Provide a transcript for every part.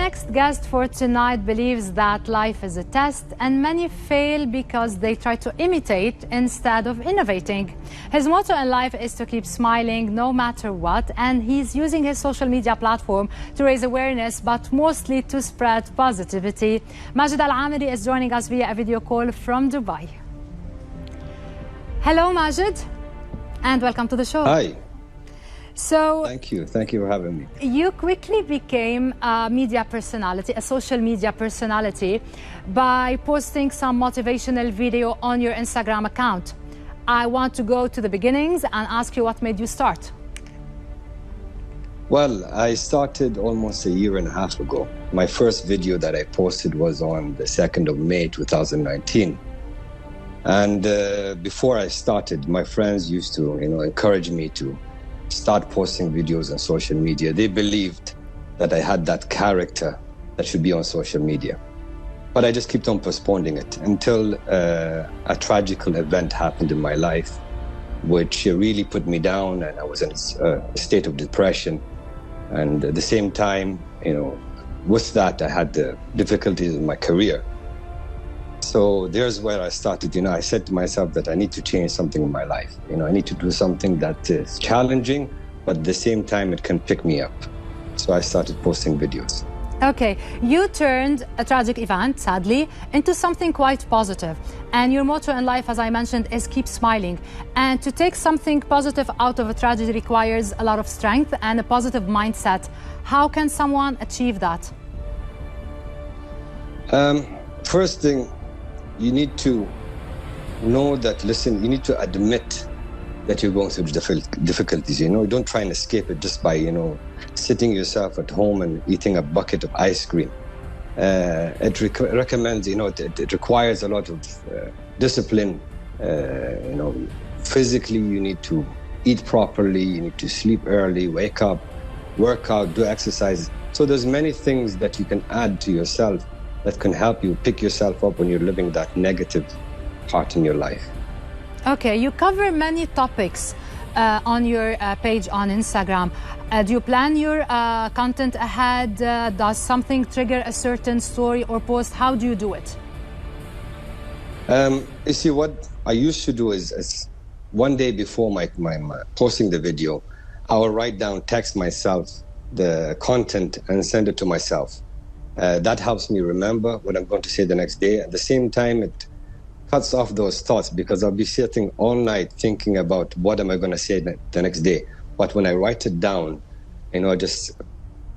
next guest for tonight believes that life is a test and many fail because they try to imitate instead of innovating. His motto in life is to keep smiling no matter what, and he's using his social media platform to raise awareness but mostly to spread positivity. Majid Al-Amiri is joining us via a video call from Dubai. Hello Majid, and welcome to the show. Hi. So, Thank you for having me. You quickly became a media personality, a social media personality, by posting some motivational video on your Instagram account. I want to go to the beginnings and ask you what made you start. Well, I started almost a year and a half ago. My first video that I posted was on the 2nd of May 2019. And before I started, my friends used to encourage me to start posting videos on social media. They believed that I had that character that should be on social media. But I just kept on postponing it until a tragical event happened in my life, which really put me down, and I was in a state of depression. And at the same time, with that, I had the difficulties in my career. So there's where I started. I said to myself that I need to change something in my life. I need to do something that is challenging, but at the same time, it can pick me up. So I started posting videos. Okay, you turned a tragic event, sadly, into something quite positive. And your motto in life, as I mentioned, is keep smiling. And to take something positive out of a tragedy requires a lot of strength and a positive mindset. How can someone achieve that? First thing, you need to know that, listen, you need to admit that you're going through difficulties. Don't try and escape it just by, sitting yourself at home and eating a bucket of ice cream. It recommends, it requires a lot of discipline. Physically, you need to eat properly, you need to sleep early, wake up, work out, do exercise. So there's many things that you can add to yourself that can help you pick yourself up when you're living that negative part in your life. Okay, you cover many topics on your page on Instagram. Do you plan your content ahead? Does something trigger a certain story or post? How do you do it? You see, what I used to do is one day before my posting the video, I will write down, text myself the content and send it to myself. That helps me remember what I'm going to say the next day. At the same time, it cuts off those thoughts because I'll be sitting all night thinking about what am I going to say the next day. But when I write it down, I just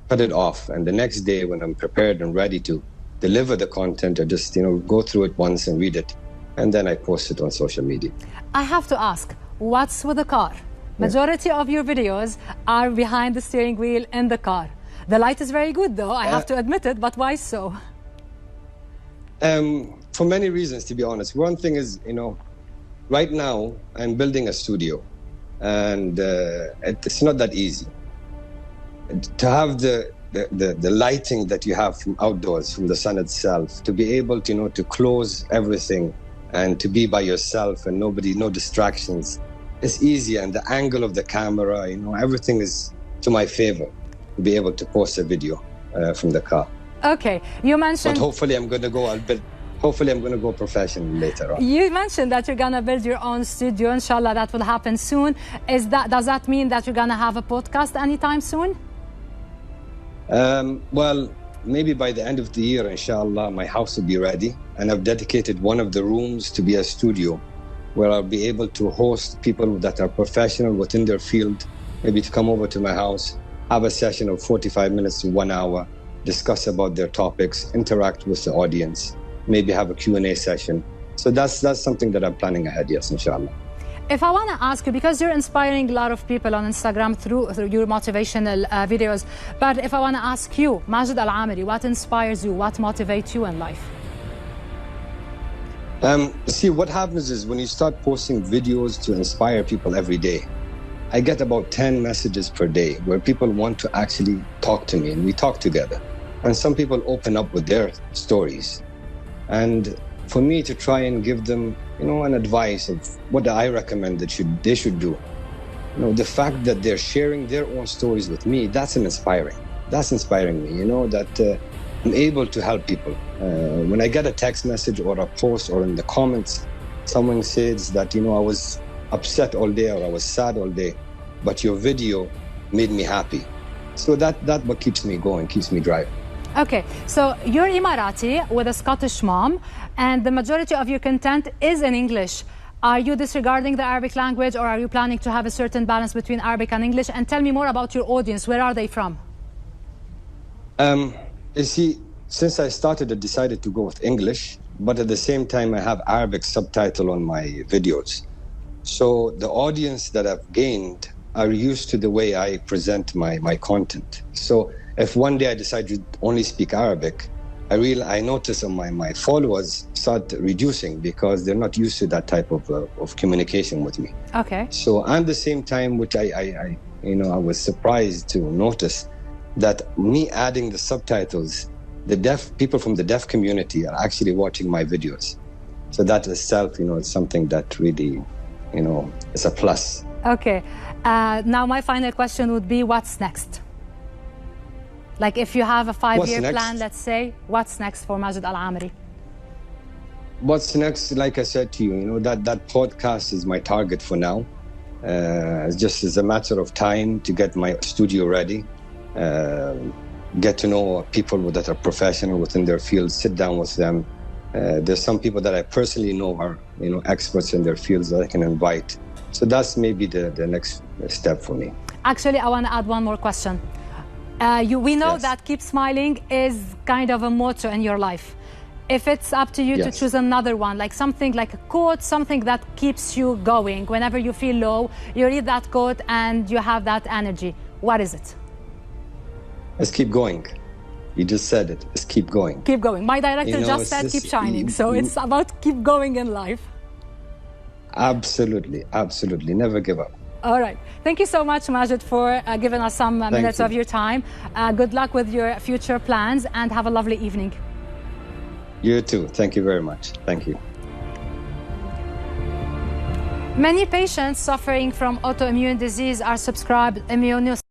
cut it off. And the next day when I'm prepared and ready to deliver the content, I just, go through it once and read it. And then I post it on social media. I have to ask, what's with the car? Majority of your videos are behind the steering wheel in the car. The light is very good, though, I have to admit it, but why so? For many reasons, to be honest. One thing is, right now I'm building a studio, and it's not that easy. To have the lighting that you have from outdoors, from the sun itself, to be able to, to close everything and to be by yourself and no distractions, it's easy. And the angle of the camera, everything is to my favor. To be able to post a video from the car. Okay, you mentioned. But hopefully, I'm going to go professional later on. You mentioned that you're going to build your own studio. Inshallah, that will happen soon. Does that mean that you're going to have a podcast anytime soon? Well, maybe by the end of the year, inshallah, my house will be ready, and I've dedicated one of the rooms to be a studio, where I'll be able to host people that are professional within their field, maybe to come over to my house, have a session of 45 minutes to 1 hour, discuss about their topics, interact with the audience, maybe have a Q&A session. So that's something that I'm planning ahead, yes, inshallah. If I want to ask you, because you're inspiring a lot of people on Instagram through your motivational videos, but if I want to ask you, Majid Al-Amiri, what inspires you, what motivates you in life? See, what happens is when you start posting videos to inspire people every day, I get about 10 messages per day where people want to actually talk to me, and we talk together. And some people open up with their stories. And for me to try and give them, an advice of what I recommend that they should do. The fact that they're sharing their own stories with me, that's inspiring. That's inspiring me, that I'm able to help people. When I get a text message or a post or in the comments, someone says that, I was upset all day or I was sad all day, but your video made me happy. So that what keeps me going, keeps me driving. Okay, so you're Emirati with a Scottish mom, and the majority of your content is in English. Are you disregarding the Arabic language, or are you planning to have a certain balance between Arabic and English? And tell me more about your audience. Where are they from? You see, since I started, I decided to go with English, but at the same time, I have Arabic subtitle on my videos. So the audience that I've gained are used to the way I present my content. So if one day I decide to only speak Arabic, I notice my followers start reducing because they're not used to that type of communication with me. Okay. So at the same time, which I was surprised to notice that me adding the subtitles, the deaf people from the deaf community are actually watching my videos. So that itself, is something that really, is a plus. Okay. Now my final question would be, what's next? Like if you have a 5-year plan, let's say, what's next for Majed Al-Amri? What's next, like I said to you, that podcast is my target for now. It's just as a matter of time to get my studio ready, get to know people that are professional within their field, sit down with them. There's some people that I personally know are, experts in their fields that I can invite. So that's maybe the next step for me. Actually, I want to add one more question. We know that keep smiling is kind of a motto in your life. If it's up to you to choose another one, like something like a quote, something that keeps you going. Whenever you feel low, you read that quote and you have that energy. What is it? Let's keep going. You just said it. Let's keep going. Keep going. My director just said keep shining. So it's about keep going in life. Absolutely. Absolutely. Never give up. All right. Thank you so much, Majed, for giving us some minutes of your time. Good luck with your future plans and have a lovely evening. You too. Thank you very much. Thank you. Many patients suffering from autoimmune disease are prescribed immunosuppressants.